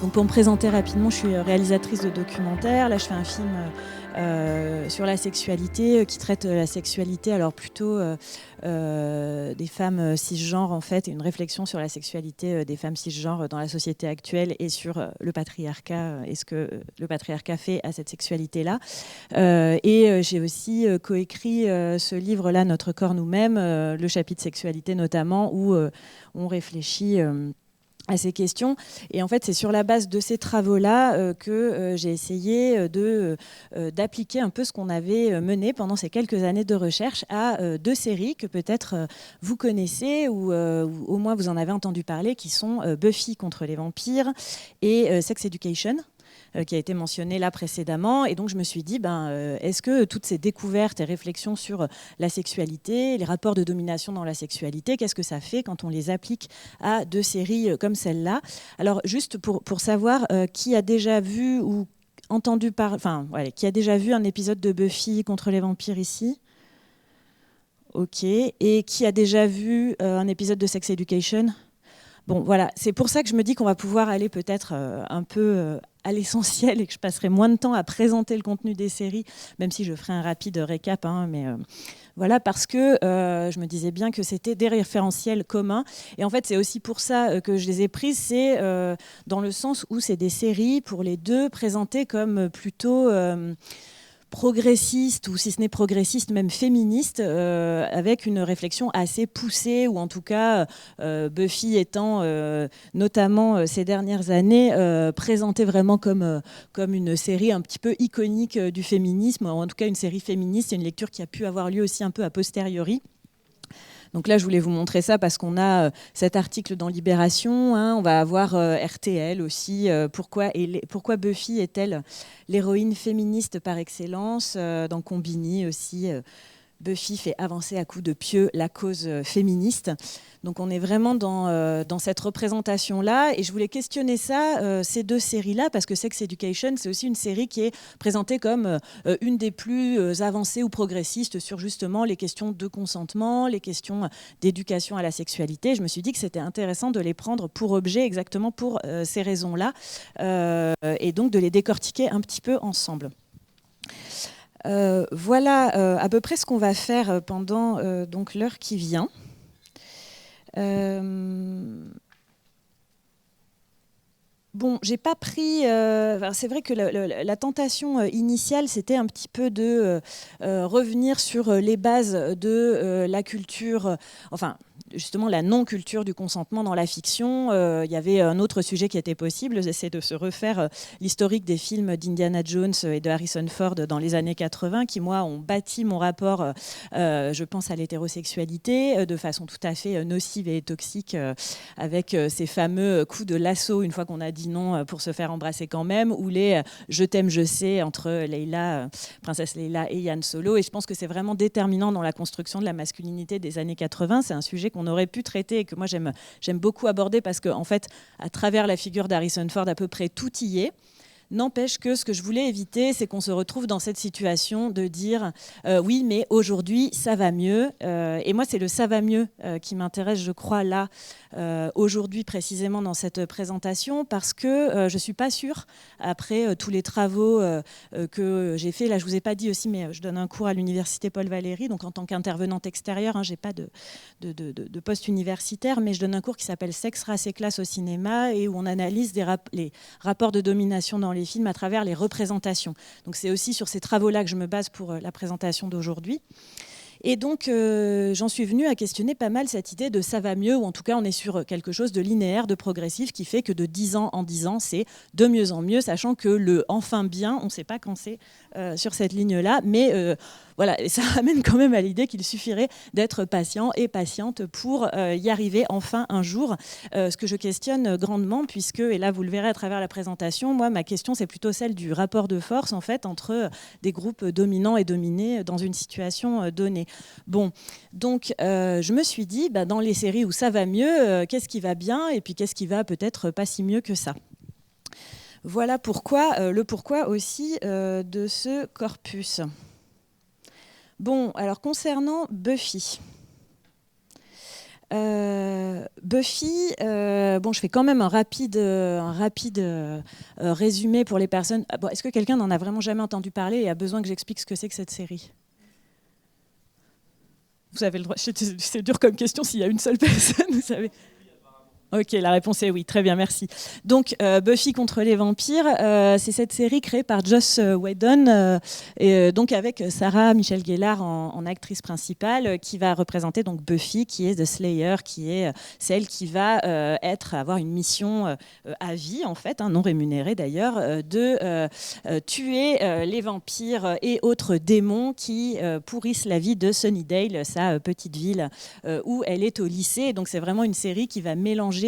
Donc pour me présenter rapidement, je suis réalisatrice de documentaires. Là, je fais un film sur la sexualité qui traite la sexualité, alors plutôt des femmes cisgenres en fait, et une réflexion sur la sexualité des femmes cisgenres dans la société actuelle et sur le patriarcat et ce que le patriarcat fait à cette sexualité-là. Et j'ai aussi coécrit ce livre-là, Notre corps nous-mêmes, le chapitre sexualité notamment, où on réfléchit à ces questions. Et en fait, c'est sur la base de ces travaux-là que j'ai essayé d'appliquer un peu ce qu'on avait mené pendant ces quelques années de recherche à deux séries que peut-être vous connaissez ou au moins vous en avez entendu parler, qui sont Buffy contre les vampires et Sex Education, qui a été mentionné là précédemment. Et donc je me suis dit, est-ce que toutes ces découvertes et réflexions sur la sexualité, les rapports de domination dans la sexualité, qu'est-ce que ça fait quand on les applique à deux séries comme celle-là? Alors juste pour savoir qui a déjà vu ou entendu parler, qui a déjà vu un épisode de Buffy contre les vampires ici? Ok. Et qui a déjà vu un épisode de Sex Education? Bon, voilà, c'est pour ça que je me dis qu'on va pouvoir aller peut-être un peu à l'essentiel et que je passerai moins de temps à présenter le contenu des séries, même si je ferai un rapide récap. Mais voilà, parce que je me disais bien que c'était des référentiels communs. Et en fait, c'est aussi pour ça que je les ai prises. C'est dans le sens où c'est des séries, pour les deux, présentées comme plutôt progressiste, ou si ce n'est progressiste, même féministe, avec une réflexion assez poussée, ou en tout cas Buffy étant notamment ces dernières années présentée vraiment comme une série un petit peu iconique du féminisme, ou en tout cas une série féministe. C'est une lecture qui a pu avoir lieu aussi un peu a posteriori. Donc là, je voulais vous montrer ça parce qu'on a cet article dans Libération. On va avoir RTL aussi. Pourquoi Buffy est-elle l'héroïne féministe par excellence? Dans Combini aussi, Buffy fait avancer à coups de pieux la cause féministe. Donc on est vraiment dans cette représentation-là. Et je voulais questionner ça, ces deux séries-là, parce que Sex Education, c'est aussi une série qui est présentée comme une des plus avancées ou progressistes sur justement les questions de consentement, les questions d'éducation à la sexualité. Je me suis dit que c'était intéressant de les prendre pour objet exactement pour ces raisons-là, et donc de les décortiquer un petit peu ensemble. Voilà à peu près ce qu'on va faire pendant donc l'heure qui vient. Bon, j'ai pas pris. C'est vrai que la tentation initiale, c'était un petit peu de revenir sur les bases de la culture. Justement, la non-culture du consentement dans la fiction. Il y avait un autre sujet qui était possible, c'est de se refaire l'historique des films d'Indiana Jones et de Harrison Ford dans les années 80, qui, moi, ont bâti mon rapport, je pense, à l'hétérosexualité de façon tout à fait nocive et toxique, avec ces fameux coups de lasso une fois qu'on a dit non pour se faire embrasser quand même, ou les je t'aime, je sais entre princesse Leila et Yann Solo. Et je pense que c'est vraiment déterminant dans la construction de la masculinité des années 80. C'est un sujet qu'on aurait pu traiter et que moi j'aime beaucoup aborder, parce qu'en fait, à travers la figure d'Harrison Ford, à peu près tout y est. N'empêche que ce que je voulais éviter, c'est qu'on se retrouve dans cette situation de dire oui, mais aujourd'hui, ça va mieux. Et moi, c'est le ça va mieux qui m'intéresse, je crois, là, aujourd'hui, précisément dans cette présentation, parce que je ne suis pas sûre, après tous les travaux que j'ai faits, là, je ne vous ai pas dit aussi, mais je donne un cours à l'université Paul Valéry, donc en tant qu'intervenante extérieure, je n'ai pas de poste universitaire, mais je donne un cours qui s'appelle Sexe, race et classe au cinéma, et où on analyse les rapports de domination dans les films à travers les représentations. Donc c'est aussi sur ces travaux-là que je me base pour la présentation d'aujourd'hui. Et donc, j'en suis venue à questionner pas mal cette idée de ça va mieux, ou en tout cas, on est sur quelque chose de linéaire, de progressif, qui fait que de 10 ans en 10 ans, c'est de mieux en mieux, sachant que le enfin bien, on ne sait pas quand c'est sur cette ligne-là, mais voilà, ça ramène quand même à l'idée qu'il suffirait d'être patient et patiente pour y arriver enfin un jour. Ce que je questionne grandement, puisque, et là vous le verrez à travers la présentation, moi ma question c'est plutôt celle du rapport de force en fait entre des groupes dominants et dominés dans une situation donnée. Bon, donc je me suis dit, dans les séries où ça va mieux, qu'est-ce qui va bien et puis qu'est-ce qui va peut-être pas si mieux que ça. Voilà pourquoi, le pourquoi aussi de ce corpus. Bon, alors concernant Buffy, Buffy, bon, je fais quand même un rapide résumé pour les personnes. Bon, est-ce que quelqu'un n'en a vraiment jamais entendu parler et a besoin que j'explique ce que c'est que cette série? Vous avez le droit. C'est dur comme question s'il y a une seule personne, vous savez. Ok, la réponse est oui, très bien, merci. Donc, Buffy contre les vampires, c'est cette série créée par Joss Whedon, donc avec Sarah Michelle Gellar en actrice principale, qui va représenter donc Buffy, qui est The Slayer, qui est celle qui va avoir une mission à vie, en fait, non rémunérée d'ailleurs, de tuer les vampires et autres démons qui pourrissent la vie de Sunnydale, sa petite ville où elle est au lycée. Donc, c'est vraiment une série qui va mélanger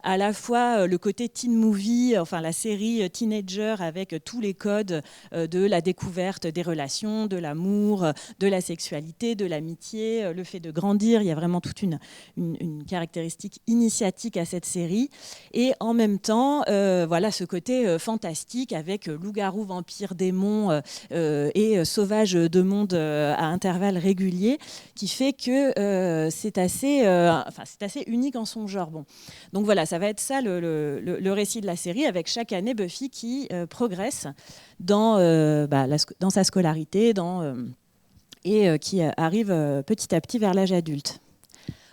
à la fois le côté teen movie, enfin la série teenager avec tous les codes de la découverte des relations, de l'amour, de la sexualité, de l'amitié, le fait de grandir. Il y a vraiment toute une caractéristique initiatique à cette série. Et en même temps, voilà ce côté fantastique avec loup-garou, vampire, démon et sauvage de monde à intervalles réguliers, qui fait que c'est assez unique en son genre. Bon. Donc voilà, ça va être ça le récit de la série, avec chaque année Buffy qui progresse dans sa scolarité et qui arrive petit à petit vers l'âge adulte.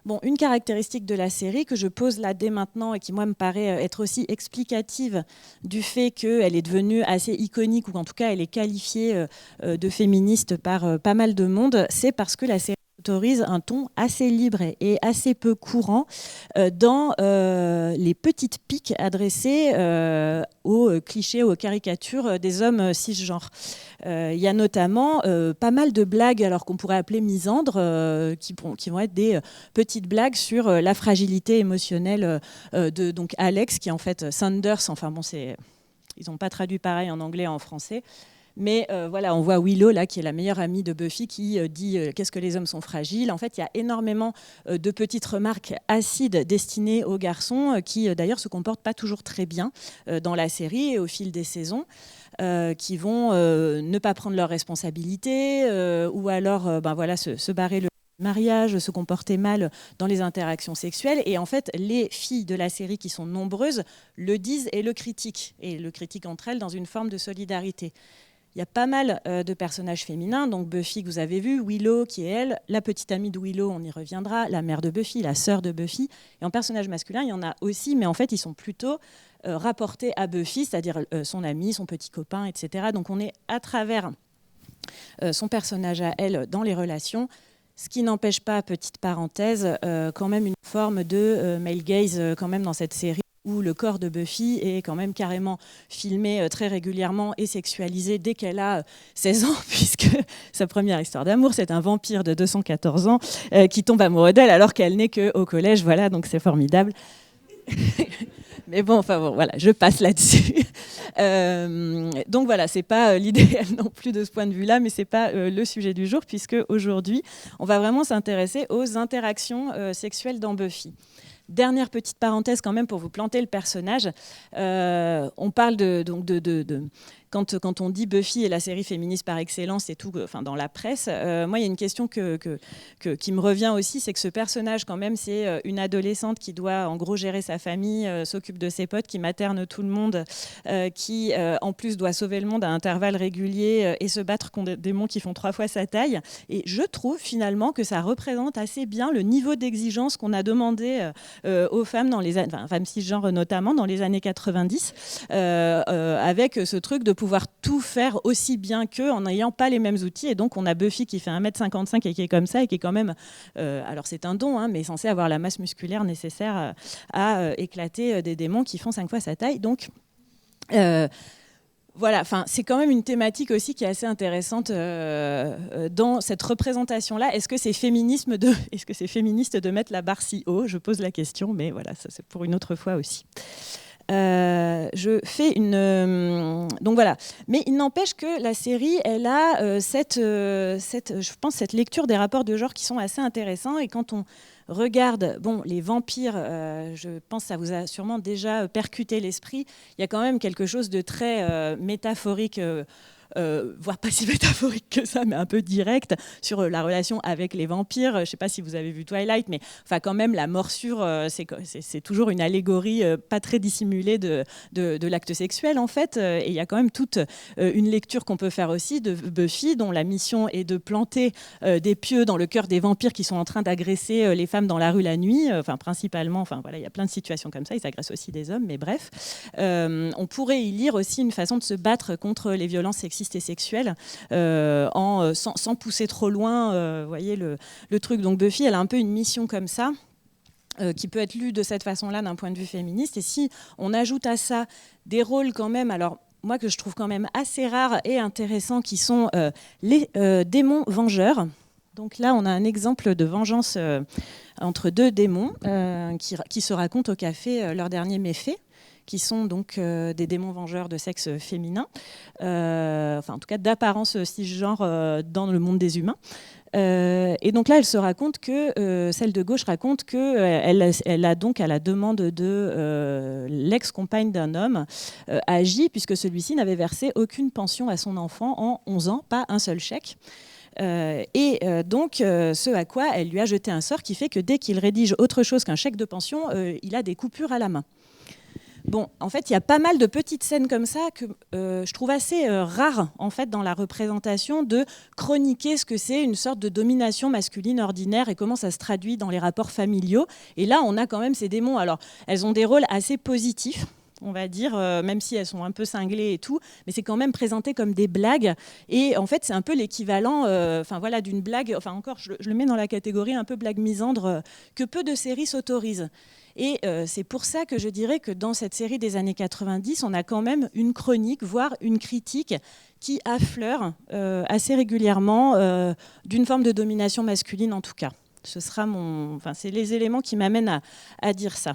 Bon, une caractéristique de la série que je pose là dès maintenant et qui, moi, me paraît être aussi explicative du fait qu'elle est devenue assez iconique, ou en tout cas, elle est qualifiée de féministe par pas mal de monde, c'est parce que la série autorise un ton assez libre et assez peu courant dans les petites piques adressées aux clichés, aux caricatures des hommes cisgenres. Il y a notamment pas mal de blagues, alors qu'on pourrait appeler misandres, qui vont être des petites blagues sur la fragilité émotionnelle de donc Alex, qui est en fait Sanders. Enfin bon, ils n'ont pas traduit pareil en anglais et en français. Mais voilà, on voit Willow, là, qui est la meilleure amie de Buffy, qui dit qu'est-ce que les hommes sont fragiles. En fait, il y a énormément de petites remarques acides destinées aux garçons, qui d'ailleurs se comportent pas toujours très bien dans la série et au fil des saisons. Qui vont ne pas prendre leurs responsabilités ou alors se barrer le mariage, se comporter mal dans les interactions sexuelles. Et en fait, les filles de la série, qui sont nombreuses, le disent et le critiquent entre elles dans une forme de solidarité. Il y a pas mal de personnages féminins, donc Buffy que vous avez vu, Willow qui est elle, la petite amie de Willow, on y reviendra, la mère de Buffy, la sœur de Buffy. Et en personnage masculin, il y en a aussi, mais en fait, ils sont plutôt rapportés à Buffy, c'est-à-dire son ami, son petit copain, etc. Donc on est à travers son personnage à elle dans les relations, ce qui n'empêche pas, petite parenthèse, quand même une forme de male gaze quand même dans cette série, où le corps de Buffy est quand même carrément filmé très régulièrement et sexualisé dès qu'elle a 16 ans, puisque sa première histoire d'amour, c'est un vampire de 214 ans qui tombe amoureux d'elle alors qu'elle n'est qu'au collège. Voilà, donc c'est formidable. Mais bon, voilà, je passe là-dessus. Donc voilà, c'est pas l'idéal non plus de ce point de vue-là, mais c'est pas le sujet du jour, puisque aujourd'hui, on va vraiment s'intéresser aux interactions sexuelles dans Buffy. Dernière petite parenthèse quand même pour vous planter le personnage. On parle quand on dit Buffy est la série féministe par excellence et tout, enfin dans la presse, moi il y a une question qui me revient aussi, c'est que ce personnage quand même, c'est une adolescente qui doit en gros gérer sa famille, s'occupe de ses potes, qui materne tout le monde, qui en plus doit sauver le monde à intervalles réguliers et se battre contre des démons qui font 3 fois sa taille. Et je trouve finalement que ça représente assez bien le niveau d'exigence qu'on a demandé aux femmes, femmes cisgenres notamment, dans les années 90, avec ce truc de pouvoir tout faire aussi bien qu'eux en n'ayant pas les mêmes outils. Et donc, on a Buffy qui fait 1m55 et qui est comme ça, et qui est quand même, alors c'est un don, mais censé avoir la masse musculaire nécessaire à éclater des démons qui font 5 fois sa taille. Donc, voilà, c'est quand même une thématique aussi qui est assez intéressante dans cette représentation-là. Est-ce que c'est féministe de mettre la barre si haut? Je pose la question, mais voilà, ça c'est pour une autre fois aussi. Je fais donc voilà, mais il n'empêche que la série, elle a je pense, cette lecture des rapports de genre qui sont assez intéressants. Et quand on regarde, les vampires, je pense que ça vous a sûrement déjà percuté l'esprit. Il y a quand même quelque chose de très métaphorique voire pas si métaphorique que ça, mais un peu direct, sur la relation avec les vampires. Je ne sais pas si vous avez vu Twilight, mais enfin, quand même, la morsure, c'est toujours une allégorie pas très dissimulée de l'acte sexuel, en fait. Et il y a quand même toute une lecture qu'on peut faire aussi de Buffy, dont la mission est de planter des pieux dans le cœur des vampires qui sont en train d'agresser les femmes dans la rue la nuit, principalement. Enfin, voilà, il y a plein de situations comme ça. Ils agressent aussi des hommes, mais bref. On pourrait y lire aussi une façon de se battre contre les violences sexistes et sexuelles sans pousser trop loin, vous voyez le truc. Donc Buffy, elle a un peu une mission comme ça, qui peut être lue de cette façon-là d'un point de vue féministe. Et si on ajoute à ça des rôles quand même, alors moi que je trouve quand même assez rares et intéressants, qui sont les démons vengeurs. Donc là, on a un exemple de vengeance entre deux démons qui se racontent au café leurs derniers méfaits, qui sont donc des démons vengeurs de sexe féminin, en tout cas d'apparence cisgenre dans le monde des humains. Et donc là, elle se raconte que, celle de gauche raconte qu'elle a donc, à la demande de l'ex-compagne d'un homme, agi, puisque celui-ci n'avait versé aucune pension à son enfant en 11 ans, pas un seul chèque. Donc, ce à quoi elle lui a jeté un sort qui fait que dès qu'il rédige autre chose qu'un chèque de pension, il a des coupures à la main. Bon, en fait, il y a pas mal de petites scènes comme ça que je trouve assez rares en fait, dans la représentation, de chroniquer ce que c'est une sorte de domination masculine ordinaire et comment ça se traduit dans les rapports familiaux. Et là, on a quand même ces démons. Alors, elles ont des rôles assez positifs, on va dire, même si elles sont un peu cinglées et tout, mais c'est quand même présenté comme des blagues. Et en fait, c'est un peu l'équivalent voilà, d'une blague, enfin encore, je le mets dans la catégorie un peu blague misandre, que peu de séries s'autorisent. Et c'est pour ça que je dirais que dans cette série des années 90, on a quand même une chronique, voire une critique qui affleure assez régulièrement d'une forme de domination masculine en tout cas. C'est les éléments qui m'amènent à dire ça.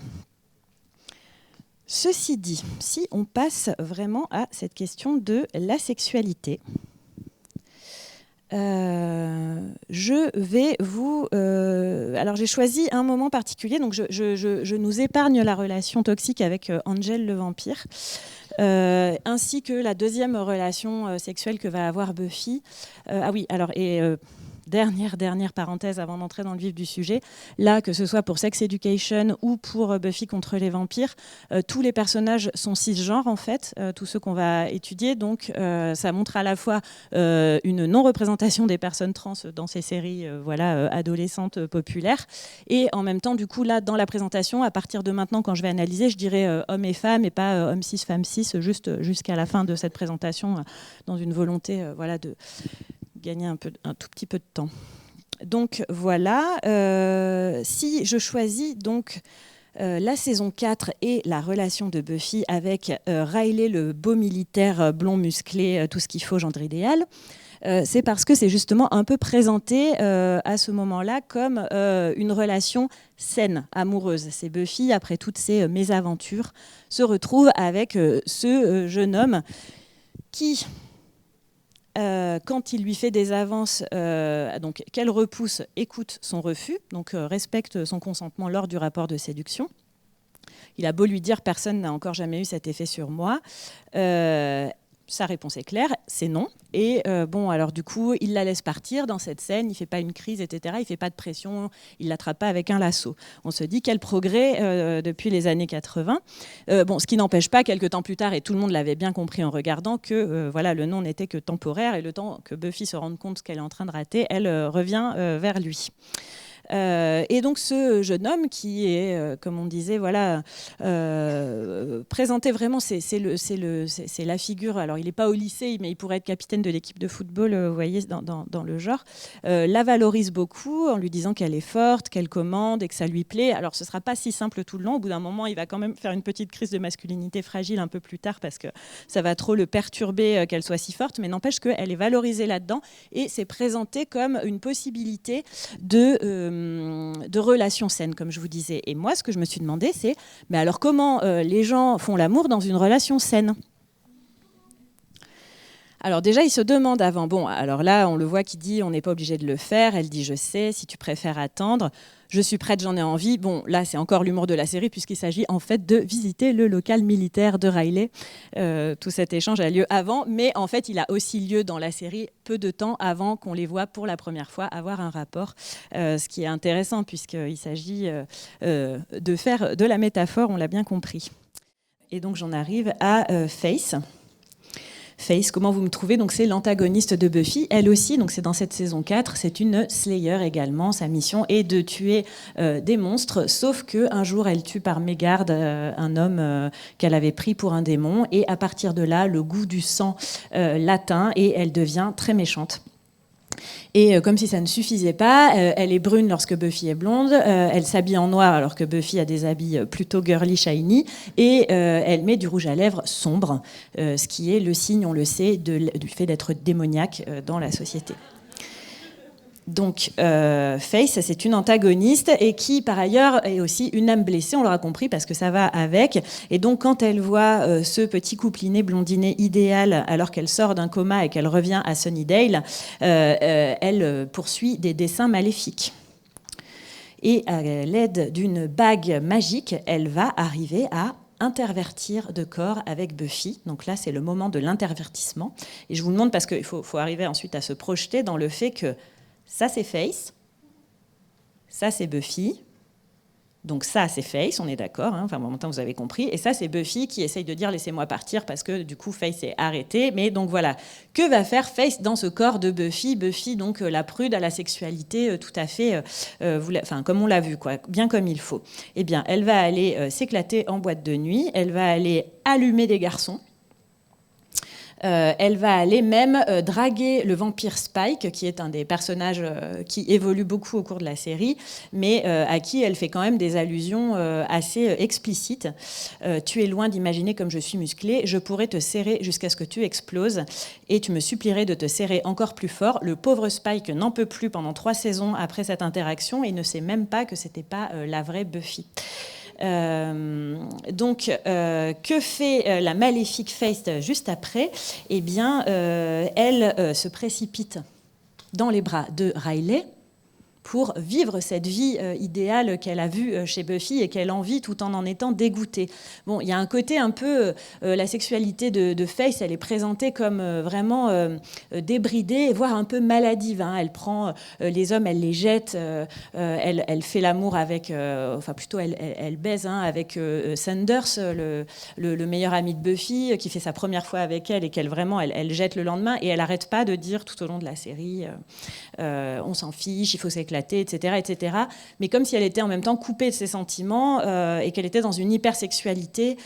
Ceci dit, si on passe vraiment à cette question de la sexualité, je vais vous... alors j'ai choisi un moment particulier, donc je nous épargne la relation toxique avec Angel le vampire, ainsi que la deuxième relation sexuelle que va avoir Buffy. Dernière parenthèse avant d'entrer dans le vif du sujet. Là, que ce soit pour Sex Education ou pour Buffy contre les vampires, tous les personnages sont cisgenres en fait, tous ceux qu'on va étudier. Donc, ça montre à la fois une non-représentation des personnes trans dans ces séries adolescentes populaires. Et en même temps, du coup, là, dans la présentation, à partir de maintenant, quand je vais analyser, je dirais hommes et femmes et pas hommes cis, femmes cis, juste jusqu'à la fin de cette présentation, dans une volonté de gagner un tout petit peu de temps. Donc voilà, si je choisis donc la saison 4 et la relation de Buffy avec Riley, le beau militaire blond musclé, tout ce qu'il faut, gendre idéal, c'est parce que c'est justement un peu présenté à ce moment-là comme une relation saine, amoureuse. C'est Buffy, après toutes ses mésaventures, se retrouve avec ce jeune homme qui... quand il lui fait des avances, donc qu'elle repousse, écoute son refus, donc respecte son consentement lors du rapport de séduction. Il a beau lui dire « personne n'a encore jamais eu cet effet sur moi », sa réponse est claire, c'est non. Et alors du coup, il la laisse partir dans cette scène, il ne fait pas une crise, etc. Il ne fait pas de pression, il ne l'attrape pas avec un lasso. On se dit quel progrès depuis les années 80. Ce qui n'empêche pas, quelques temps plus tard, et tout le monde l'avait bien compris en regardant, que le non n'était que temporaire, et le temps que Buffy se rende compte qu'elle est en train de rater, elle revient vers lui. Et donc ce jeune homme qui est, comme on disait, présenté vraiment, c'est la figure. Alors il n'est pas au lycée, mais il pourrait être capitaine de l'équipe de football, vous voyez, dans le genre. La valorise beaucoup en lui disant qu'elle est forte, qu'elle commande et que ça lui plaît. Alors ce ne sera pas si simple tout le long. Au bout d'un moment, il va quand même faire une petite crise de masculinité fragile un peu plus tard parce que ça va trop le perturber qu'elle soit si forte. Mais n'empêche qu'elle est valorisée là-dedans et c'est présenté comme une possibilité de relations saines, comme je vous disais. Et moi, ce que je me suis demandé, c'est mais alors comment les gens font l'amour dans une relation saine ? Alors déjà, il se demande avant. Bon, alors là, on le voit qui dit on n'est pas obligé de le faire. Elle dit je sais, si tu préfères attendre. Je suis prête, j'en ai envie. Bon, là, c'est encore l'humour de la série puisqu'il s'agit en fait de visiter le local militaire de Riley. Tout cet échange a lieu avant, mais en fait, il a aussi lieu dans la série peu de temps avant qu'on les voit pour la première fois avoir un rapport. Ce qui est intéressant puisqu'il s'agit de faire de la métaphore, on l'a bien compris. Et donc, j'en arrive à Faith. Faith, comment vous me trouvez? Donc c'est l'antagoniste de Buffy. Elle aussi, donc c'est dans cette saison 4, c'est une Slayer également. Sa mission est de tuer des monstres, sauf qu'un jour, elle tue par mégarde un homme qu'elle avait pris pour un démon. Et à partir de là, le goût du sang l'atteint et elle devient très méchante. Et comme si ça ne suffisait pas, elle est brune lorsque Buffy est blonde, elle s'habille en noir alors que Buffy a des habits plutôt girly, shiny, et elle met du rouge à lèvres sombre, ce qui est le signe, on le sait, du fait d'être démoniaque dans la société. Donc Faith, c'est une antagoniste et qui par ailleurs est aussi une âme blessée, on l'aura compris parce que ça va avec. Et donc quand elle voit ce petit coupelinet blondinet idéal alors qu'elle sort d'un coma et qu'elle revient à Sunnydale, elle poursuit des desseins maléfiques. Et à l'aide d'une bague magique, elle va arriver à intervertir de corps avec Buffy. Donc là, c'est le moment de l'intervertissement. Et je vous le montre parce qu'il faut arriver ensuite à se projeter dans le fait que ça, c'est Faith. Ça, c'est Buffy. Donc ça, c'est Faith, on est d'accord. Enfin, en même temps, vous avez compris. Et ça, c'est Buffy qui essaye de dire « laissez-moi partir » parce que, du coup, Faith est arrêtée. Mais donc, voilà. Que va faire Faith dans ce corps de Buffy? Buffy, donc, la prude à la sexualité tout à fait... comme on l'a vu, quoi, bien comme il faut. Eh bien, elle va aller s'éclater en boîte de nuit. Elle va aller allumer des garçons. Elle va aller même draguer le vampire Spike, qui est un des personnages qui évolue beaucoup au cours de la série, mais à qui elle fait quand même des allusions assez explicites. Tu es loin d'imaginer comme je suis musclée, je pourrais te serrer jusqu'à ce que tu exploses, et tu me supplierais de te serrer encore plus fort. Le pauvre Spike n'en peut plus pendant 3 saisons après cette interaction, et ne sait même pas que c'était pas la vraie Buffy. Que fait la maléfique Faith juste après? Eh bien, elle se précipite dans les bras de Riley pour vivre cette vie idéale qu'elle a vue chez Buffy et qu'elle envie tout en étant dégoûtée. Bon, il y a un côté un peu... la sexualité de Faith, elle est présentée comme vraiment débridée, voire un peu maladive. Hein. Elle prend les hommes, elle les jette, elle fait l'amour avec... enfin, plutôt, elle baise avec Sanders, le meilleur ami de Buffy, qui fait sa première fois avec elle et qu'elle vraiment, elle jette le lendemain. Et elle n'arrête pas de dire tout au long de la série, on s'en fiche, il faut s'éclater, etc., etc. Mais comme si elle était en même temps coupée de ses sentiments et qu'elle était dans une hypersexualité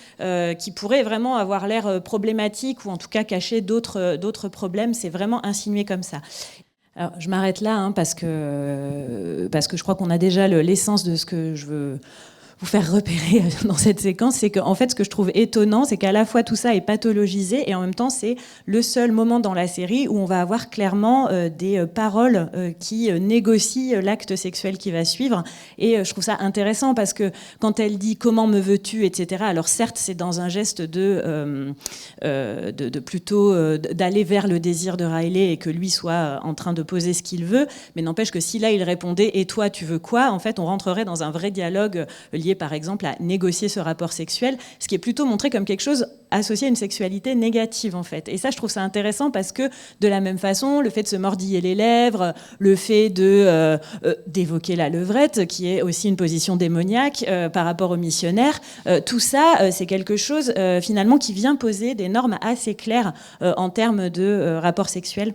qui pourrait vraiment avoir l'air problématique ou en tout cas cacher d'autres problèmes. C'est vraiment insinué comme ça. Alors, je m'arrête là parce que je crois qu'on a déjà l'essence de ce que je veux vous faire repérer dans cette séquence, c'est qu'en fait, ce que je trouve étonnant, c'est qu'à la fois tout ça est pathologisé et en même temps, c'est le seul moment dans la série où on va avoir clairement des paroles qui négocient l'acte sexuel qui va suivre. Et je trouve ça intéressant parce que quand elle dit « comment me veux-tu ?» etc., alors certes, c'est dans un geste de plutôt d'aller vers le désir de Riley et que lui soit en train de poser ce qu'il veut, mais n'empêche que si là, il répondait « et toi, tu veux quoi ?» en fait, on rentrerait dans un vrai dialogue lié par exemple à négocier ce rapport sexuel, ce qui est plutôt montré comme quelque chose associé à une sexualité négative en fait. Et ça, je trouve ça intéressant parce que de la même façon, le fait de se mordiller les lèvres, le fait d'évoquer la levrette, qui est aussi une position démoniaque par rapport aux missionnaires, tout ça, c'est quelque chose finalement qui vient poser des normes assez claires en termes de rapport sexuel.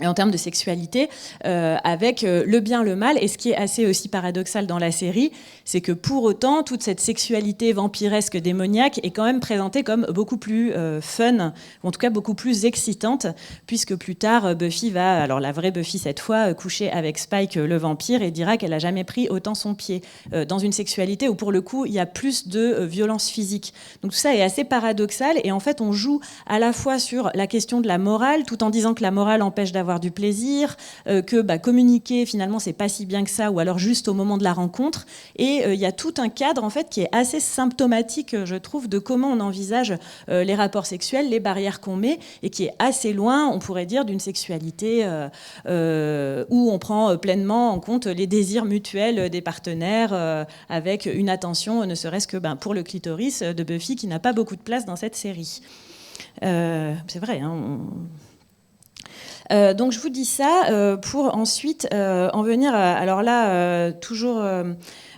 Et en termes de sexualité, avec le bien, le mal. Et ce qui est assez aussi paradoxal dans la série, c'est que pour autant, toute cette sexualité vampiresque, démoniaque, est quand même présentée comme beaucoup plus fun, ou en tout cas beaucoup plus excitante, puisque plus tard, Buffy va, alors la vraie Buffy cette fois, coucher avec Spike, le vampire, et dira qu'elle n'a jamais pris autant son pied, dans une sexualité où pour le coup, il y a plus de violence physique. Donc tout ça est assez paradoxal, et en fait, on joue à la fois sur la question de la morale, tout en disant que la morale empêche d'avoir avoir du plaisir, que communiquer finalement c'est pas si bien que ça, ou alors juste au moment de la rencontre. Et il y a tout un cadre en fait qui est assez symptomatique, je trouve, de comment on envisage les rapports sexuels, les barrières qu'on met, et qui est assez loin, on pourrait dire, d'une sexualité où on prend pleinement en compte les désirs mutuels des partenaires, avec une attention, ne serait-ce que pour le clitoris de Buffy, qui n'a pas beaucoup de place dans cette série. C'est vrai, hein, donc je vous dis ça pour ensuite en venir à, alors là, toujours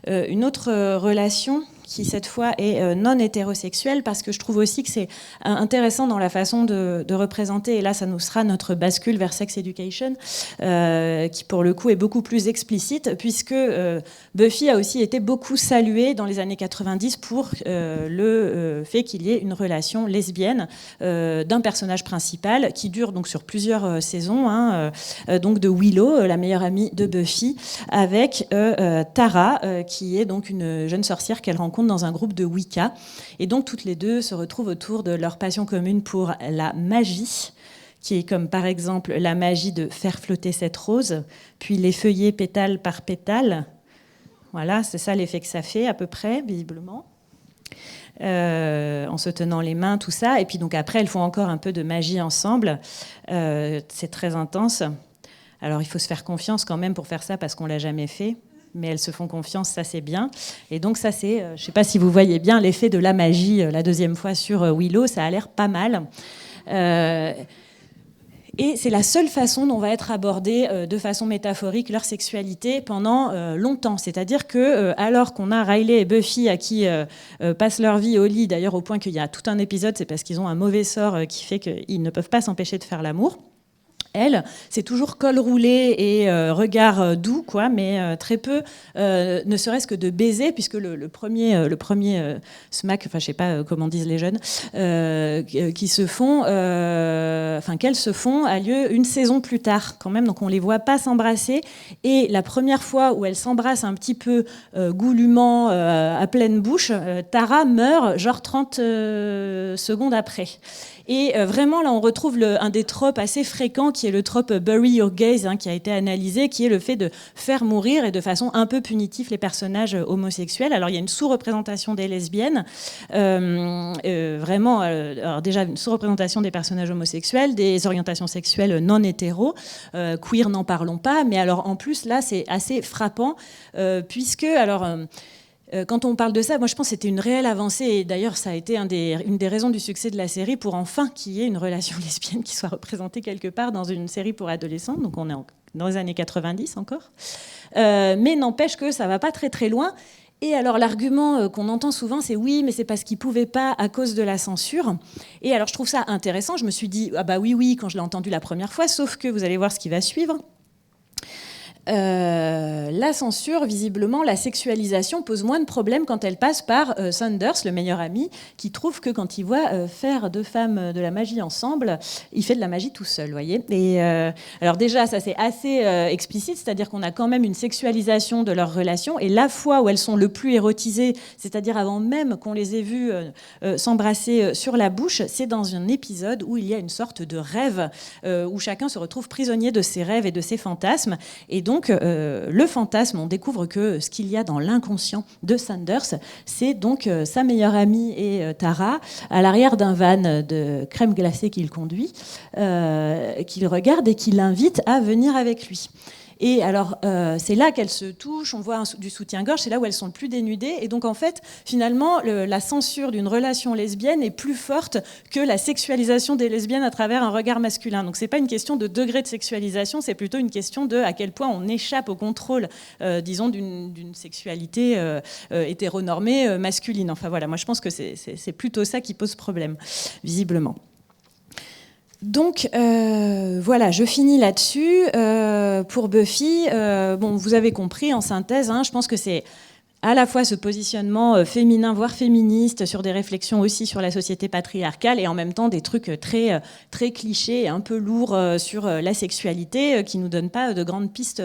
une autre relation qui cette fois est non hétérosexuelle, parce que je trouve aussi que c'est intéressant dans la façon de représenter, et là ça nous sera notre bascule vers Sex Education, qui pour le coup est beaucoup plus explicite, puisque Buffy a aussi été beaucoup saluée dans les années 90 pour le fait qu'il y ait une relation lesbienne d'un personnage principal qui dure donc sur plusieurs saisons, hein, donc de Willow, la meilleure amie de Buffy, avec Tara, qui est donc une jeune sorcière qu'elle rencontre dans un groupe de Wicca. Et donc toutes les deux se retrouvent autour de leur passion commune pour la magie, qui est comme par exemple la magie de faire flotter cette rose, puis les feuiller pétale par pétale. Voilà, c'est ça l'effet que ça fait à peu près, visiblement. En se tenant les mains, tout ça. Et puis donc après, elles font encore un peu de magie ensemble. C'est très intense. Alors il faut se faire confiance quand même pour faire ça, parce qu'on l'a jamais fait. Mais elles se font confiance, ça c'est bien. Et donc ça c'est, je ne sais pas si vous voyez bien l'effet de la magie la deuxième fois sur Willow, ça a l'air pas mal. Et c'est la seule façon dont va être abordée de façon métaphorique leur sexualité pendant longtemps. C'est-à-dire que alors qu'on a Riley et Buffy à qui passent leur vie au lit, d'ailleurs au point qu'il y a tout un épisode, c'est parce qu'ils ont un mauvais sort qui fait qu'ils ne peuvent pas s'empêcher de faire l'amour. Elle, c'est toujours col roulé et regard doux, quoi, mais très peu, ne serait-ce que de baiser, puisque le premier smack, enfin je sais pas comment disent les jeunes, qui se font, qu'elles se font, a lieu une saison plus tard, quand même. Donc on les voit pas s'embrasser. Et la première fois où elles s'embrassent un petit peu goulûment, à pleine bouche, Tara meurt genre 30 secondes après. Et vraiment, là, on retrouve un des tropes assez fréquents, qui est le trope bury your gays, hein, qui a été analysé, qui est le fait de faire mourir, et de façon un peu punitive, les personnages homosexuels. Alors, il y a une sous-représentation des lesbiennes, vraiment, alors déjà, une sous-représentation des personnages homosexuels, des orientations sexuelles non hétéros, queer, n'en parlons pas, mais alors, en plus, là, c'est assez frappant, puisque, alors... quand on parle de ça, moi je pense que c'était une réelle avancée, et d'ailleurs ça a été une des raisons du succès de la série, pour enfin qu'il y ait une relation lesbienne qui soit représentée quelque part dans une série pour adolescents. Donc on est dans les années 90 encore, mais n'empêche que ça va pas très très loin. Et alors l'argument qu'on entend souvent, c'est oui, mais c'est parce qu'ils pouvaient pas à cause de la censure. Et alors je trouve ça intéressant, je me suis dit ah bah oui quand je l'ai entendu la première fois, sauf que vous allez voir ce qui va suivre. La censure, visiblement, la sexualisation pose moins de problèmes quand elle passe par Sanders, le meilleur ami, qui trouve que quand il voit faire deux femmes de la magie ensemble, il fait de la magie tout seul, voyez. Et alors déjà, ça c'est assez explicite, c'est-à-dire qu'on a quand même une sexualisation de leur relation, et la fois où elles sont le plus érotisées, c'est-à-dire avant même qu'on les ait vues s'embrasser sur la bouche, c'est dans un épisode où il y a une sorte de rêve, où chacun se retrouve prisonnier de ses rêves et de ses fantasmes, et donc le fantasme, on découvre que ce qu'il y a dans l'inconscient de Sanders, c'est donc sa meilleure amie et Tara à l'arrière d'un van de crème glacée qu'il conduit, qu'il regarde et qui l'invite à venir avec lui. Et alors, c'est là qu'elles se touchent, on voit du soutien-gorge, c'est là où elles sont le plus dénudées. Et donc, en fait, finalement, la censure d'une relation lesbienne est plus forte que la sexualisation des lesbiennes à travers un regard masculin. Donc, c'est pas une question de degré de sexualisation, c'est plutôt une question de à quel point on échappe au contrôle, disons, d'une sexualité hétéronormée masculine. Enfin, voilà, moi, je pense que c'est plutôt ça qui pose problème, visiblement. Donc voilà, je finis là-dessus. Pour Buffy, bon, vous avez compris en synthèse, hein, je pense que c'est à la fois ce positionnement féminin, voire féministe, sur des réflexions aussi sur la société patriarcale, et en même temps des trucs très, très clichés et un peu lourds sur la sexualité, qui ne nous donnent pas de grandes pistes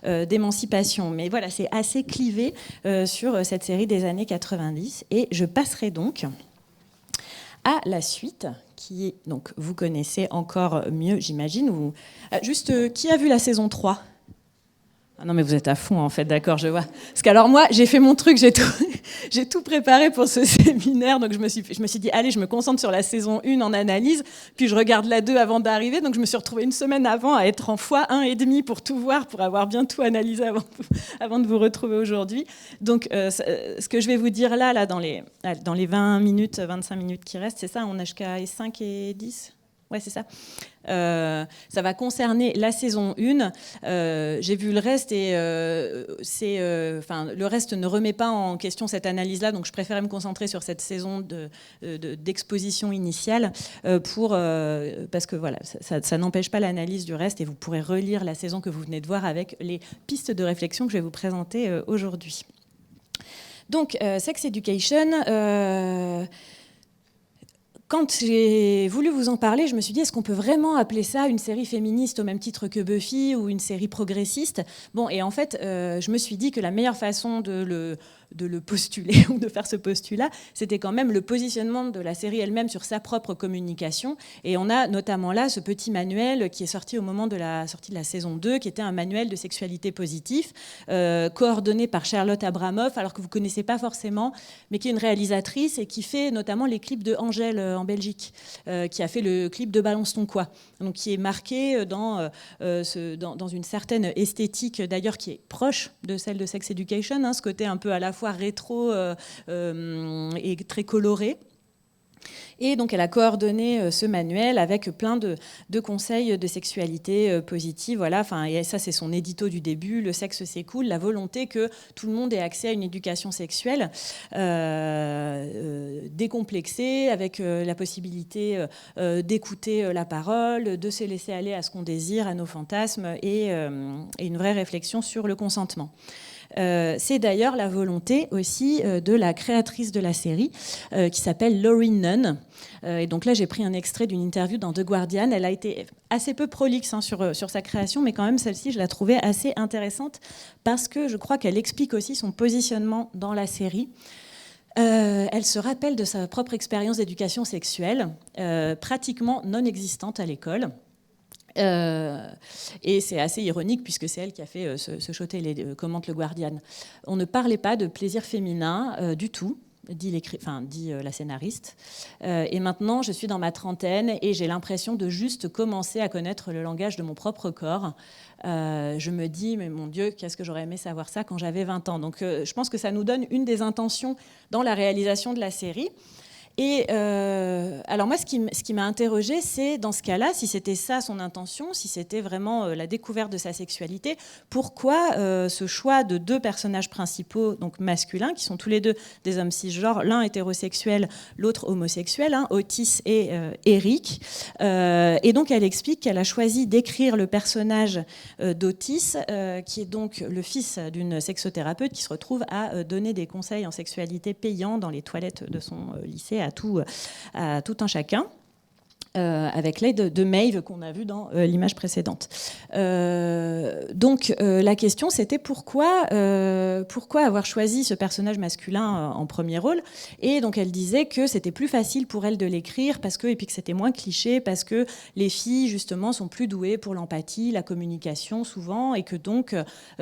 d'émancipation. Mais voilà, c'est assez clivé sur cette série des années 90. Et je passerai donc à la suite, qui donc vous connaissez encore mieux, j'imagine. Juste, qui a vu la saison 3 ? Ah non, mais vous êtes à fond, en fait, d'accord, je vois. Parce qu'alors moi, j'ai fait mon truc, j'ai tout préparé pour ce séminaire, donc je me suis dit, allez, je me concentre sur la saison 1 en analyse, puis je regarde la 2 avant d'arriver, donc je me suis retrouvée une semaine avant à être en x1,5 pour tout voir, pour avoir bien tout analysé avant de vous retrouver aujourd'hui. Donc, ce que je vais vous dire là dans les 20 minutes, 25 minutes qui restent, c'est ça, on a jusqu'à 5 et 10 ? Ouais, c'est ça. Ça va concerner la saison 1. J'ai vu le reste et le reste ne remet pas en question cette analyse-là, donc je préférais me concentrer sur cette saison d'exposition initiale parce que voilà, ça n'empêche pas l'analyse du reste et vous pourrez relire la saison que vous venez de voir avec les pistes de réflexion que je vais vous présenter aujourd'hui. Donc, Sex Education... Quand j'ai voulu vous en parler, je me suis dit, est-ce qu'on peut vraiment appeler ça une série féministe au même titre que Buffy ou une série progressiste ? Bon, et en fait, je me suis dit que la meilleure façon de le postuler ou de faire ce postulat, c'était quand même le positionnement de la série elle-même sur sa propre communication. Et on a notamment là ce petit manuel qui est sorti au moment de la sortie de la saison 2, qui était un manuel de sexualité positive, coordonné par Charlotte Abramoff, alors que vous ne connaissez pas forcément, mais qui est une réalisatrice et qui fait notamment les clips de Angèle en Belgique, qui a fait le clip de Balance ton quoi, donc qui est marqué dans une certaine esthétique, d'ailleurs qui est proche de celle de Sex Education, ce côté un peu à la fois rétro et très coloré. Et donc elle a coordonné ce manuel avec plein de conseils de sexualité positive. Voilà. Enfin, et ça, c'est son édito du début. Le sexe, c'est cool. La volonté que tout le monde ait accès à une éducation sexuelle décomplexée, avec la possibilité d'écouter la parole, de se laisser aller à ce qu'on désire, à nos fantasmes, et une vraie réflexion sur le consentement. C'est d'ailleurs la volonté aussi de la créatrice de la série, qui s'appelle Laurie Nunn. Et donc là, j'ai pris un extrait d'une interview dans The Guardian. Elle a été assez peu prolixe sur sa création, mais quand même, celle-ci, je la trouvais assez intéressante parce que je crois qu'elle explique aussi son positionnement dans la série. Elle se rappelle de sa propre expérience d'éducation sexuelle, pratiquement non existante à l'école. Et c'est assez ironique puisque c'est elle qui a fait ce show-télé, commente le Guardian. On ne parlait pas de plaisir féminin du tout, dit la scénariste. Et maintenant, je suis dans ma trentaine et j'ai l'impression de juste commencer à connaître le langage de mon propre corps. Je me dis, mais mon Dieu, qu'est-ce que j'aurais aimé savoir ça quand j'avais 20 ans. Donc je pense que ça nous donne une des intentions dans la réalisation de la série. Et alors moi, ce qui m'a interrogée, c'est dans ce cas-là, si c'était ça son intention, si c'était vraiment la découverte de sa sexualité, pourquoi ce choix de 2 personnages principaux, donc masculins, qui sont tous les 2 des hommes cisgenres, l'un hétérosexuel, l'autre homosexuel, Otis et Eric. Et donc elle explique qu'elle a choisi d'écrire le personnage d'Otis, qui est donc le fils d'une sexothérapeute qui se retrouve à donner des conseils en sexualité payants dans les toilettes de son lycée à tout un chacun. Avec l'aide de Maeve qu'on a vu dans l'image précédente. Donc la question c'était pourquoi avoir choisi ce personnage masculin en premier rôle, et donc elle disait que c'était plus facile pour elle de l'écrire et puis que c'était moins cliché parce que les filles justement sont plus douées pour l'empathie, la communication souvent, et que donc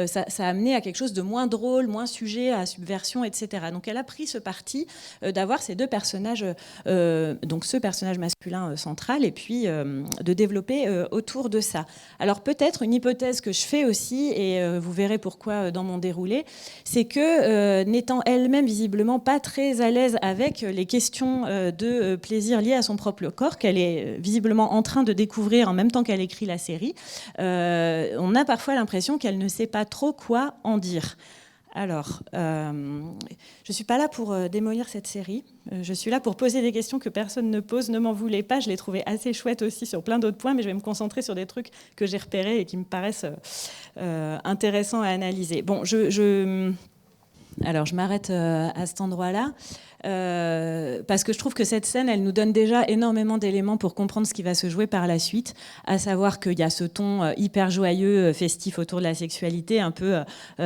ça a amené à quelque chose de moins drôle, moins sujet à subversion, etc. Donc elle a pris ce parti d'avoir ces 2 personnages, donc ce personnage masculin central, et puis de développer autour de ça. Alors peut-être une hypothèse que je fais aussi, et vous verrez pourquoi dans mon déroulé, c'est que n'étant elle-même visiblement pas très à l'aise avec les questions de plaisir liées à son propre corps, qu'elle est visiblement en train de découvrir en même temps qu'elle écrit la série, on a parfois l'impression qu'elle ne sait pas trop quoi en dire. Alors, je ne suis pas là pour démolir cette série. Je suis là pour poser des questions que personne ne pose. Ne m'en voulez pas, je l'ai trouvée assez chouette aussi sur plein d'autres points, mais je vais me concentrer sur des trucs que j'ai repérés et qui me paraissent intéressants à analyser. Bon, alors je m'arrête à cet endroit-là. parce que je trouve que cette scène, elle nous donne déjà énormément d'éléments pour comprendre ce qui va se jouer par la suite, à savoir qu'il y a ce ton hyper joyeux, festif autour de la sexualité, un peu,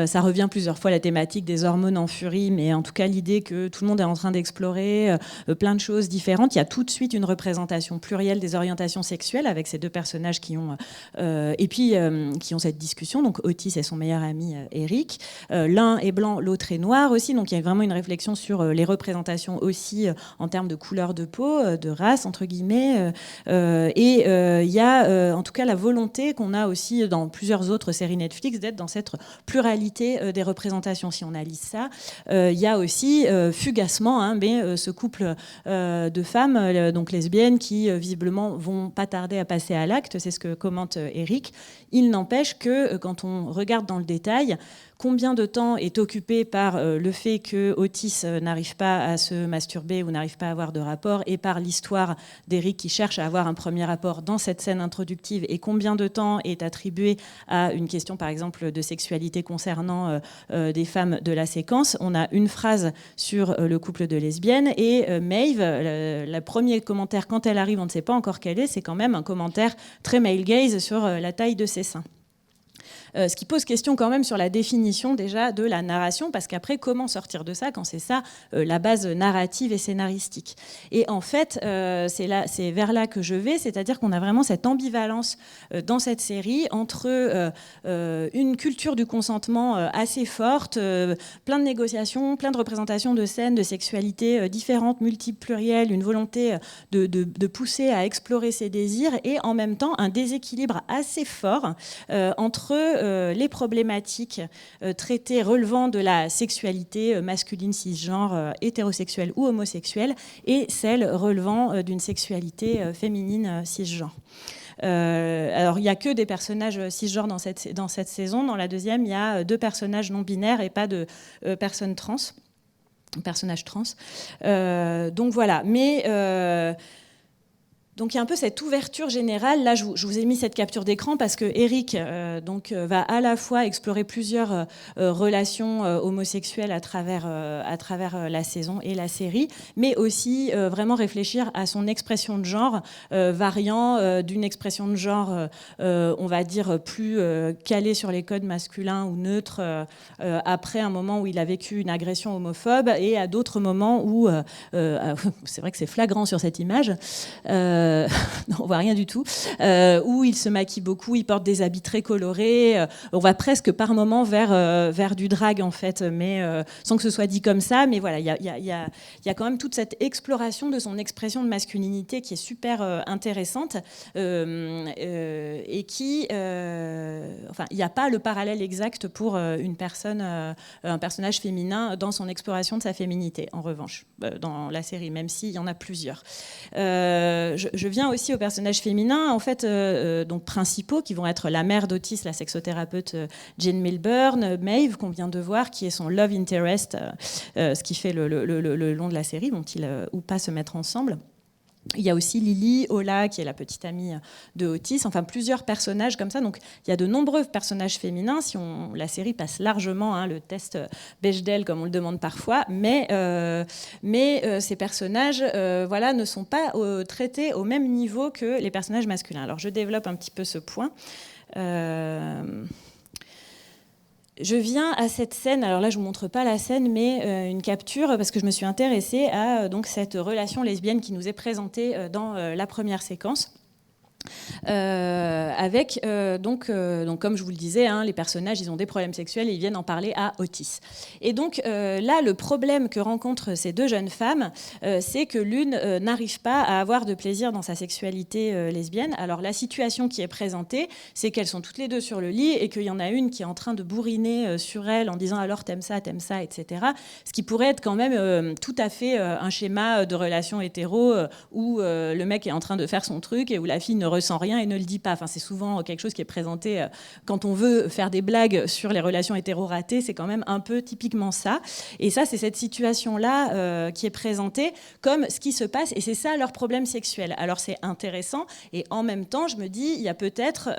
ça revient plusieurs fois la thématique des hormones en furie, mais en tout cas l'idée que tout le monde est en train d'explorer plein de choses différentes. Il y a tout de suite une représentation plurielle des orientations sexuelles avec ces deux personnages qui ont qui ont cette discussion, donc Otis et son meilleur ami Eric. L'un est blanc, l'autre est noir aussi, donc il y a vraiment une réflexion sur les représentations aussi en termes de couleur de peau, de race entre guillemets, et il y a en tout cas la volonté qu'on a aussi dans plusieurs autres séries Netflix d'être dans cette pluralité des représentations. Si on analyse ça, il y a aussi fugacement, mais ce couple de femmes, donc lesbiennes, qui visiblement vont pas tarder à passer à l'acte, c'est ce que commente Eric. Il n'empêche que quand on regarde dans le détail, combien de temps est occupé par le fait que Otis n'arrive pas à se masturber ou n'arrive pas à avoir de rapport, et par l'histoire d'Eric qui cherche à avoir un premier rapport dans cette scène introductive, et combien de temps est attribué à une question par exemple de sexualité concernant des femmes de la séquence. On a une phrase sur le couple de lesbiennes, et Maeve, le premier commentaire quand elle arrive, on ne sait pas encore quel est, c'est quand même un commentaire très male gaze sur la taille de ses seins. Ce qui pose question quand même sur la définition déjà de la narration, parce qu'après, comment sortir de ça quand c'est ça la base narrative et scénaristique. Et en fait, c'est vers là que je vais, c'est-à-dire qu'on a vraiment cette ambivalence dans cette série entre une culture du consentement assez forte, plein de négociations, plein de représentations de scènes, de sexualité différentes, multiples, plurielles, une volonté de pousser à explorer ses désirs, et en même temps un déséquilibre assez fort entre les problématiques traitées relevant de la sexualité masculine, cisgenre, hétérosexuelle ou homosexuelle, et celles relevant d'une sexualité féminine, cisgenre. Alors il n'y a que des personnages cisgenres dans cette saison. Dans la deuxième, il y a 2 personnages non binaires et pas de personnes trans, personnages trans. Donc voilà, mais donc il y a un peu cette ouverture générale. Là, je vous ai mis cette capture d'écran parce que Eric va à la fois explorer plusieurs relations homosexuelles à travers la saison et la série, mais aussi vraiment réfléchir à son expression de genre, variant d'une expression de genre, on va dire, plus calée sur les codes masculins ou neutres, après un moment où il a vécu une agression homophobe, et à d'autres moments où, c'est vrai que c'est flagrant sur cette image, non, on voit rien du tout, où il se maquille beaucoup, il porte des habits très colorés, on va presque par moments vers du drag en fait, mais sans que ce soit dit comme ça, mais voilà, il y a quand même toute cette exploration de son expression de masculinité qui est super intéressante, et qui, enfin, il n'y a pas le parallèle exact pour une personne, un personnage féminin dans son exploration de sa féminité, en revanche, dans la série, même s'il y en a plusieurs. Je viens aussi aux personnages féminins, en fait, donc principaux, qui vont être la mère d'Otis, la sexothérapeute Jane Milburn, Maeve, qu'on vient de voir, qui est son love interest, ce qui fait le long de la série, dont ils ou pas se mettre ensemble. Il y a aussi Lily, Ola, qui est la petite amie de Otis, enfin plusieurs personnages comme ça. Donc il y a de nombreux personnages féminins. La série passe largement le test Bechdel, comme on le demande parfois, mais ces personnages ne sont pas traités au même niveau que les personnages masculins. Alors je développe un petit peu ce point. Je viens à cette scène, alors là je ne vous montre pas la scène, mais une capture, parce que je me suis intéressée à donc, cette relation lesbienne qui nous est présentée dans la première séquence. Avec donc comme je vous le disais, les personnages ils ont des problèmes sexuels et ils viennent en parler à Otis. Et donc là le problème que rencontrent ces 2 jeunes femmes, c'est que l'une n'arrive pas à avoir de plaisir dans sa sexualité lesbienne. Alors la situation qui est présentée, c'est qu'elles sont toutes les 2 sur le lit et qu'il y en a une qui est en train de bourriner sur elle en disant alors t'aimes ça, etc. Ce qui pourrait être quand même tout à fait un schéma de relation hétéro où le mec est en train de faire son truc et où la fille ne ressent rien et ne le dit pas. Enfin, c'est souvent quelque chose qui est présenté quand on veut faire des blagues sur les relations hétéro-ratées, c'est quand même un peu typiquement ça. Et ça, c'est cette situation-là qui est présentée comme ce qui se passe, et c'est ça leur problème sexuel. Alors c'est intéressant, et en même temps, je me dis, il y a peut-être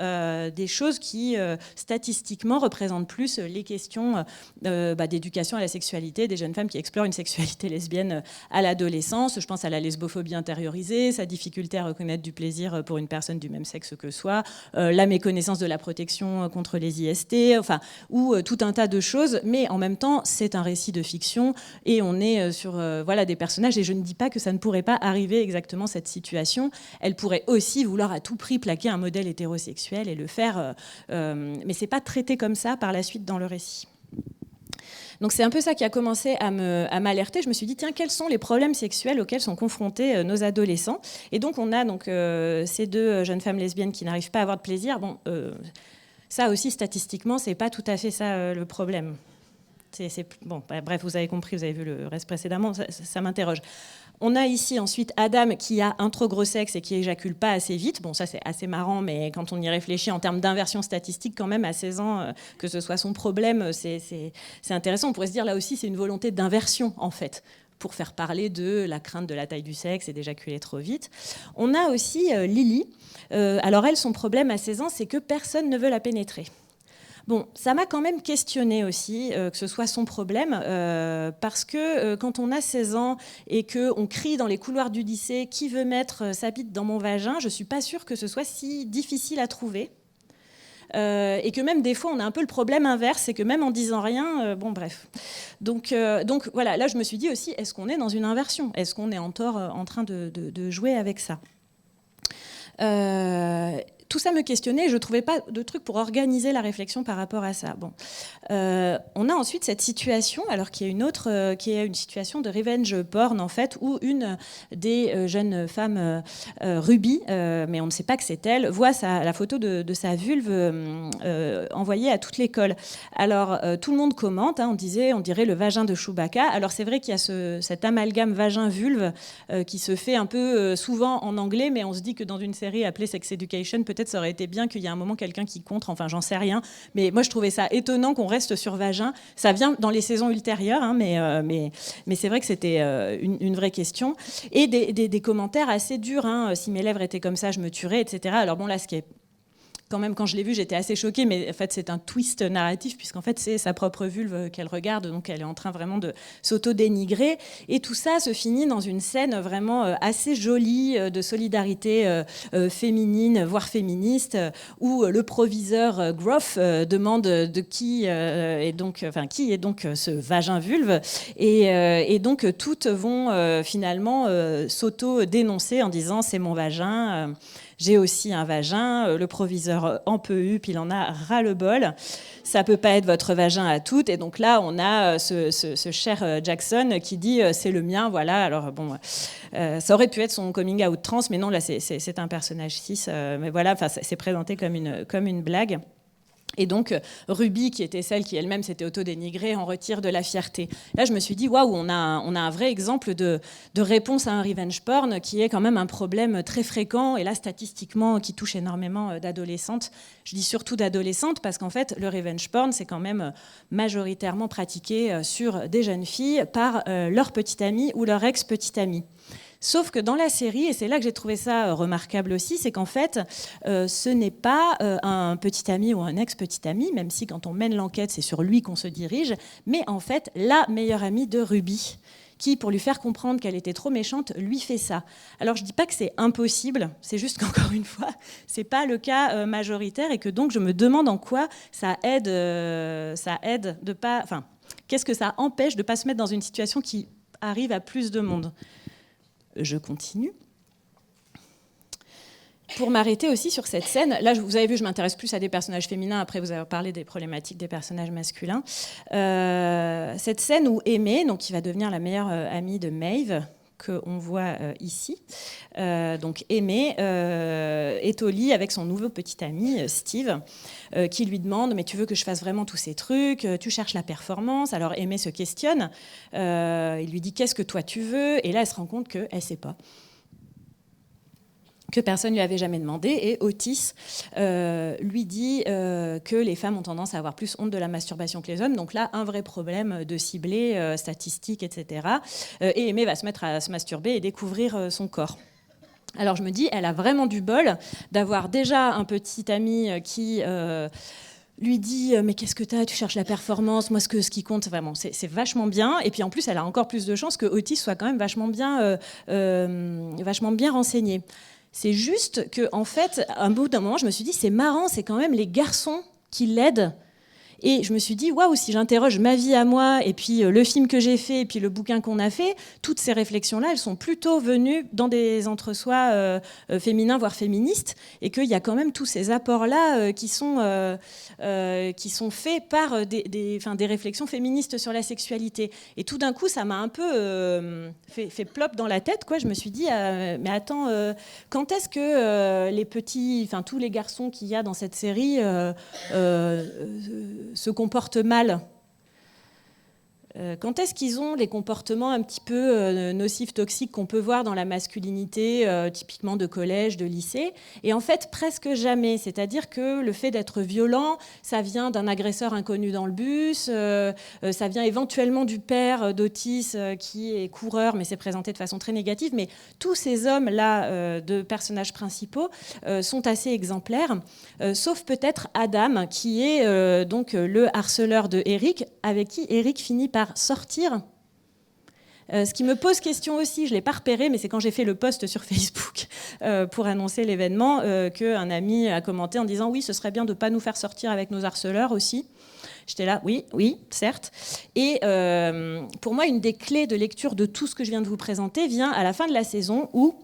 des choses qui, statistiquement, représentent plus les questions d'éducation à la sexualité, des jeunes femmes qui explorent une sexualité lesbienne à l'adolescence. Je pense à la lesbophobie intériorisée, sa difficulté à reconnaître du plaisir pour une personne du même sexe que soi, la méconnaissance de la protection contre les IST, enfin, ou tout un tas de choses, mais en même temps, c'est un récit de fiction, et on est sur des personnages, et je ne dis pas que ça ne pourrait pas arriver exactement cette situation. Elle pourrait aussi vouloir à tout prix plaquer un modèle hétérosexuel et le faire, mais c'est pas traité comme ça par la suite dans le récit. Donc c'est un peu ça qui a commencé à m'alerter. Je me suis dit, tiens, quels sont les problèmes sexuels auxquels sont confrontés nos adolescents? Et donc on a ces deux jeunes femmes lesbiennes qui n'arrivent pas à avoir de plaisir. Bon, ça aussi, statistiquement, c'est pas tout à fait ça le problème. Bon, bref, vous avez compris, vous avez vu le reste précédemment, ça m'interroge. On a ici ensuite Adam qui a un trop gros sexe et qui éjacule pas assez vite. Bon, ça c'est assez marrant, mais quand on y réfléchit en termes d'inversion statistique, quand même à 16 ans, que ce soit son problème, c'est intéressant. On pourrait se dire là aussi c'est une volonté d'inversion en fait, pour faire parler de la crainte de la taille du sexe et d'éjaculer trop vite. On a aussi Lily. Alors elle, son problème à 16 ans, c'est que personne ne veut la pénétrer. Bon, ça m'a quand même questionné aussi, que ce soit son problème, parce que quand on a 16 ans et qu'on crie dans les couloirs du lycée « Qui veut mettre sa bite dans mon vagin ?», je ne suis pas sûre que ce soit si difficile à trouver. Et que même des fois, on a un peu le problème inverse, c'est que même en disant rien, bon bref. Donc voilà, là je me suis dit aussi, est-ce qu'on est dans une inversion? Est-ce qu'on est en train de jouer avec ça? Tout ça me questionnait et je ne trouvais pas de truc pour organiser la réflexion par rapport à ça. Bon. On a ensuite cette situation, alors qui est une situation de revenge porn en fait, où une des jeunes femmes, Ruby, mais on ne sait pas que c'est elle, voit la photo de sa vulve envoyée à toute l'école. Alors tout le monde commente, on dirait le vagin de Chewbacca. Alors c'est vrai qu'il y a cet amalgame vagin-vulve qui se fait un peu souvent en anglais, mais on se dit que dans une série appelée Sex Education, peut-être ça aurait été bien qu'il y ait un moment quelqu'un qui contre, enfin j'en sais rien, mais moi je trouvais ça étonnant qu'on reste sur vagin. Ça vient dans les saisons ultérieures, mais c'est vrai que c'était une vraie question. Et des commentaires assez durs, si mes lèvres étaient comme ça, je me tuerais, etc. Alors bon, là, ce qui est quand même, quand je l'ai vu, j'étais assez choquée, mais en fait, c'est un twist narratif, puisqu'en fait, c'est sa propre vulve qu'elle regarde, donc elle est en train vraiment de s'auto-dénigrer. Et tout ça se finit dans une scène vraiment assez jolie de solidarité féminine, voire féministe, où le proviseur Groff demande de qui est donc ce vagin-vulve, et donc toutes vont finalement s'auto-dénoncer en disant « c'est mon vagin ». J'ai aussi un vagin, le proviseur en peut eu, puis il en a ras-le-bol. Ça peut pas être votre vagin à toutes. Et donc là, on a ce cher Jackson qui dit c'est le mien, voilà. Alors bon, ça aurait pu être son coming out trans, mais non, là c'est un personnage cis. Mais voilà, enfin c'est présenté comme une blague. Et donc, Ruby, qui était celle qui elle-même s'était auto-dénigrée, en retire de la fierté. Là, je me suis dit, waouh, on a un vrai exemple de réponse à un revenge porn qui est quand même un problème très fréquent, et là, statistiquement, qui touche énormément d'adolescentes. Je dis surtout d'adolescentes, parce qu'en fait, le revenge porn, c'est quand même majoritairement pratiqué sur des jeunes filles par leur petite amie ou leur ex-petite amie. Sauf que dans la série, et c'est là que j'ai trouvé ça remarquable aussi, c'est qu'en fait, ce n'est pas un petit ami ou un ex-petit ami, même si quand on mène l'enquête, c'est sur lui qu'on se dirige, mais en fait, la meilleure amie de Ruby, qui, pour lui faire comprendre qu'elle était trop méchante, lui fait ça. Alors, je ne dis pas que c'est impossible, c'est juste qu'encore une fois, ce n'est pas le cas majoritaire, et que donc, je me demande en quoi ça aide de pas... Enfin, qu'est-ce que ça empêche de ne pas se mettre dans une situation qui arrive à plus de monde ? Je continue. Pour m'arrêter aussi sur cette scène, là, vous avez vu, je m'intéresse plus à des personnages féminins, après vous avez parlé des problématiques des personnages masculins. Cette scène où Aimée, donc, qui va devenir la meilleure amie de Maeve, qu'on voit ici, donc Aimée, est au lit avec son nouveau petit ami, Steve, qui lui demande « Mais tu veux que je fasse vraiment tous ces trucs ? Tu cherches la performance ?» Alors Aimée se questionne, il lui dit « Qu'est-ce que toi tu veux ?» Et là, elle se rend compte qu'elle ne sait pas. que personne ne lui avait jamais demandé. Et Otis lui dit que les femmes ont tendance à avoir plus honte de la masturbation que les hommes. Donc là, un vrai problème de ciblé, statistique, etc. Et Aimée va se mettre à se masturber et découvrir son corps. Alors je me dis, elle a vraiment du bol d'avoir déjà un petit ami qui lui dit mais qu'est-ce que t'as, tu cherches la performance, moi ce qui compte vraiment c'est vachement bien. Et puis en plus elle a encore plus de chances que Otis soit quand même vachement bien renseigné. C'est juste que en fait à un bout d'un moment je me suis dit c'est marrant, c'est quand même les garçons qui l'aident. Et je me suis dit, waouh, si j'interroge ma vie à moi, et puis le film que j'ai fait, et puis le bouquin qu'on a fait, toutes ces réflexions-là, elles sont plutôt venues dans des entre-soi féminins, voire féministes, et qu'il y a quand même tous ces apports-là qui sont faits par des réflexions féministes sur la sexualité. Et tout d'un coup, ça m'a un peu fait plop dans la tête, quoi. Je me suis dit, mais attends, quand est-ce que tous les garçons qu'il y a dans cette série se comportent mal. Quand est-ce qu'ils ont les comportements un petit peu nocifs, toxiques qu'on peut voir dans la masculinité, typiquement de collège, de lycée? Et en fait, presque jamais. C'est-à-dire que le fait d'être violent, ça vient d'un agresseur inconnu dans le bus, ça vient éventuellement du père d'Otis qui est coureur, mais c'est présenté de façon très négative. Mais tous ces hommes-là, de personnages principaux, sont assez exemplaires, sauf peut-être Adam, qui est donc le harceleur de Eric, avec qui Eric finit par sortir. Ce qui me pose question aussi, je ne l'ai pas repéré, mais c'est quand j'ai fait le post sur Facebook pour annoncer l'événement qu'un ami a commenté en disant « Oui, ce serait bien de ne pas nous faire sortir avec nos harceleurs aussi ». J'étais là, oui, certes. Et pour moi, une des clés de lecture de tout ce que je viens de vous présenter vient à la fin de la saison où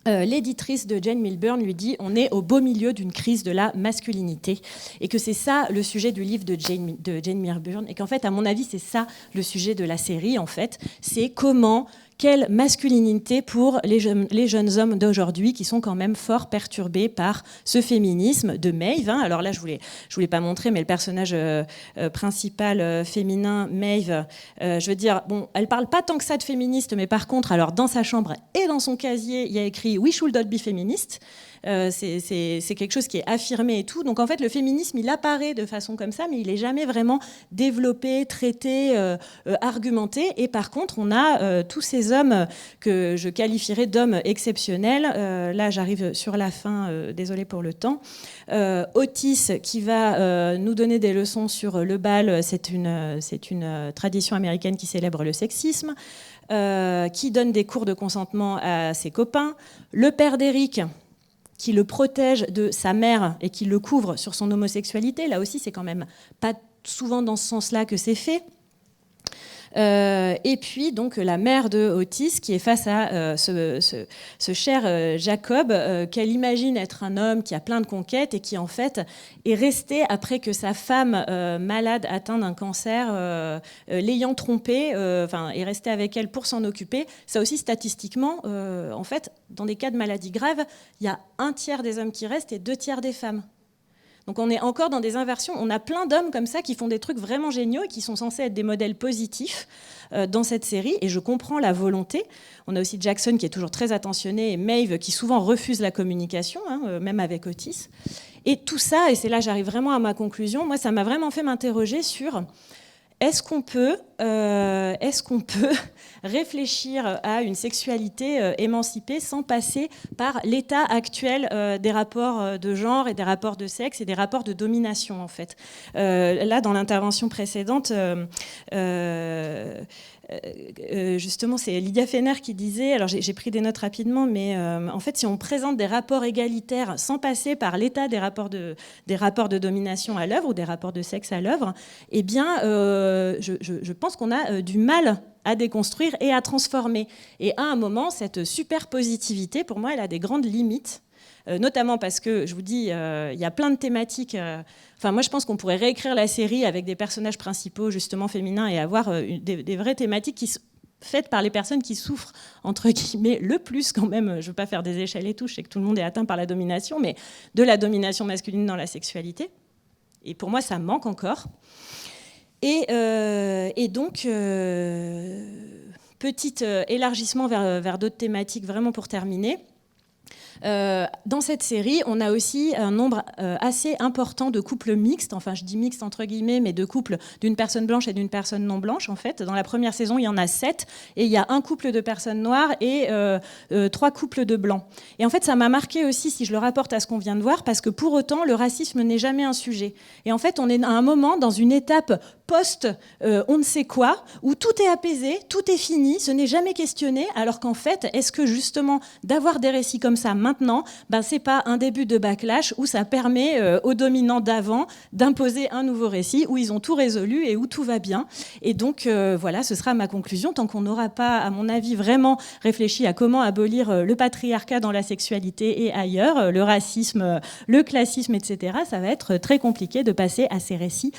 l'éditrice de Jane Milburn lui dit on est au beau milieu d'une crise de la masculinité et que c'est ça le sujet du livre de Jane Milburn et qu'en fait à mon avis c'est ça le sujet de la série en fait, c'est quelle masculinité pour les jeunes hommes d'aujourd'hui qui sont quand même fort perturbés par ce féminisme de Maeve. Alors là, je voulais pas montrer, mais le personnage principal féminin, Maeve, je veux dire, bon, elle parle pas tant que ça de féministe, mais par contre, alors dans sa chambre et dans son casier, il y a écrit « We should not be feminist ». C'est quelque chose qui est affirmé et tout. Donc en fait, le féminisme, il apparaît de façon comme ça, mais il n'est jamais vraiment développé, traité, argumenté. Et par contre, on a tous ces hommes que je qualifierais d'hommes exceptionnels. Là, j'arrive sur la fin, désolée pour le temps. Otis, qui va nous donner des leçons sur le bal. C'est une tradition américaine qui célèbre le sexisme. Qui donne des cours de consentement à ses copains. Le père d'Eric, qui le protège de sa mère et qui le couvre sur son homosexualité. Là aussi, c'est quand même pas souvent dans ce sens-là que c'est fait. Et puis donc la mère de Otis qui est face à ce cher Jacob qu'elle imagine être un homme qui a plein de conquêtes et qui en fait est resté après que sa femme malade atteinte d'un cancer l'ayant trompé, est resté avec elle pour s'en occuper. Ça aussi statistiquement en fait dans des cas de maladie grave il y a 1/3 des hommes qui restent et 2/3 des femmes. Donc on est encore dans des inversions. On a plein d'hommes comme ça qui font des trucs vraiment géniaux et qui sont censés être des modèles positifs dans cette série. Et je comprends la volonté. On a aussi Jackson qui est toujours très attentionné et Maeve qui souvent refuse la communication, même avec Otis. Et tout ça, et c'est là que j'arrive vraiment à ma conclusion, moi ça m'a vraiment fait m'interroger sur est-ce qu'on peut réfléchir à une sexualité émancipée sans passer par l'état actuel des rapports de genre et des rapports de sexe et des rapports de domination en fait. Là, dans l'intervention précédente, justement, c'est Lydia Fener qui disait, alors j'ai pris des notes rapidement, mais en fait, si on présente des rapports égalitaires sans passer par l'état des rapports de domination à l'œuvre ou des rapports de sexe à l'œuvre, eh bien, je pense qu'on a du mal à déconstruire et à transformer. Et à un moment, cette superpositivité, pour moi, elle a des grandes limites. Notamment parce que, je vous dis, il y a plein de thématiques. Moi, je pense qu'on pourrait réécrire la série avec des personnages principaux, justement, féminins, et avoir des vraies thématiques qui sont faites par les personnes qui souffrent, entre guillemets, le plus quand même. Je ne veux pas faire des échelles et tout, je sais que tout le monde est atteint par la domination, mais de la domination masculine dans la sexualité. Et pour moi, ça manque encore. Et donc, petit élargissement vers d'autres thématiques, vraiment pour terminer. Dans cette série, on a aussi un nombre assez important de couples mixtes, enfin je dis mixtes entre guillemets, mais de couples d'une personne blanche et d'une personne non blanche en fait. Dans la première saison, il y en a 7 et il y a un couple de personnes noires et 3 couples de blancs. Et en fait, ça m'a marqué aussi si je le rapporte à ce qu'on vient de voir, parce que pour autant, le racisme n'est jamais un sujet. Et en fait, on est à un moment dans une étape post on ne sait quoi, où tout est apaisé, tout est fini, ce n'est jamais questionné, alors qu'en fait, est-ce que justement d'avoir des récits comme ça maintenant, c'est pas un début de backlash où ça permet aux dominants d'avant d'imposer un nouveau récit où ils ont tout résolu et où tout va bien. Et donc voilà, ce sera ma conclusion. Tant qu'on n'aura pas, à mon avis, vraiment réfléchi à comment abolir le patriarcat dans la sexualité et ailleurs, le racisme, le classisme, etc., ça va être très compliqué de passer à ces récits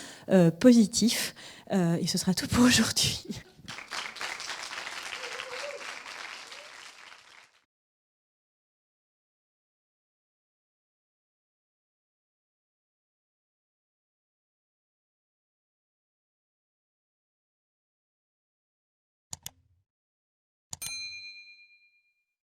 positifs. Et ce sera tout pour aujourd'hui.